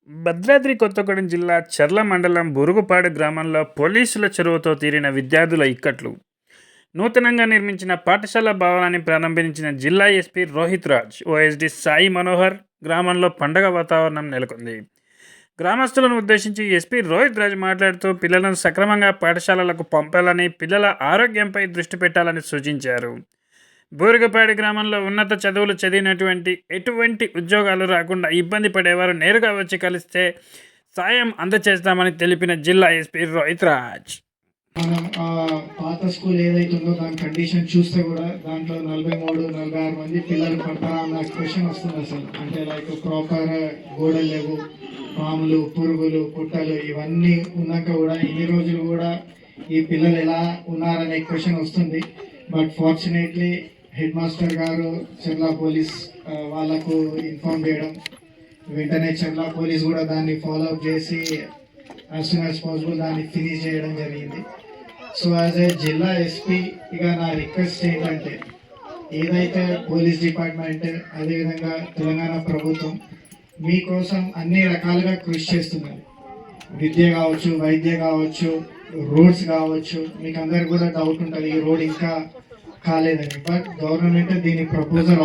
భద్రాద్రి కొత్తగూడెం జిల్లా చర్ల మండలం బురుగుపాడు గ్రామంలో పోలీసుల చొరవతో తీరిన విద్యార్థుల ఇక్కట్లు. నూతనంగా నిర్మించిన పాఠశాల భవనాన్ని ప్రారంభించిన జిల్లా ఎస్పీ రోహిత్ రాజ్, ఓఎస్డీ సాయి మనోహర్ గ్రామంలో పండగ వాతావరణం నెలకొంది. గ్రామస్తులను ఉద్దేశించి ఎస్పీ రోహిత్ రాజ్ మాట్లాడుతూ పిల్లలను సక్రమంగా పాఠశాలలకు పంపాలని, పిల్లల ఆరోగ్యంపై దృష్టి పెట్టాలని సూచించారు. బూరుగుపాడు గ్రామంలో ఉన్నత చదువులు చదివినటువంటి ఎటువంటి ఉద్యోగాలు రాకుండా ఇబ్బంది పడేవారు నేరుగా వచ్చి కలిస్తే సాయం అందచేస్తామని తెలిపిన జిల్లా ఎస్పీ రోహిత్ రాజ్. మనం పాత స్కూల్ ఏదైతే ఉందో దాని కండిషన్ చూస్తే కూడా దాంట్లో 43-46 మంది పిల్లలు పడతారా అన్న క్వశ్చన్ వస్తుంది అసలు. అంటే లైక్ ప్రాపర్ గోడలు లేవు, పాములు, పురుగులు, పుట్టలు ఇవన్నీ ఉన్నాక కూడా ఇన్ని రోజులు కూడా ఈ పిల్లలు ఎలా ఉన్నారనే క్వశ్చన్ వస్తుంది. బట్ ఫార్చునేట్లీ హెడ్ మాస్టర్ గారు చర్ల పోలీస్ వాళ్ళకు ఇన్ఫార్మ్ చేయడం, వెంటనే చర్ల పోలీస్ కూడా దాన్ని ఫాలో అప్ చేసి యాజ్ సూన్ యాజ్ పాసిబుల్ దాన్ని ఫినిష్ చేయడం జరిగింది. సో యాజ్ ఏ జిల్లా ఎస్పీ ఇక నా రిక్వెస్ట్ ఏంటంటే, ఏదైతే పోలీస్ డిపార్ట్మెంట్ అదేవిధంగా తెలంగాణ ప్రభుత్వం మీకోసం అన్ని రకాలుగా కృషి చేస్తున్నారు. విద్య కావచ్చు, వైద్య కావచ్చు, రోడ్స్ కావచ్చు. మీకు అందరికి కూడా డౌట్ ఉంటుంది ఈ రోడ్ ఇంకా కాలేదని. బట్ గవర్నమెంట్ దీని ప్రపోజల్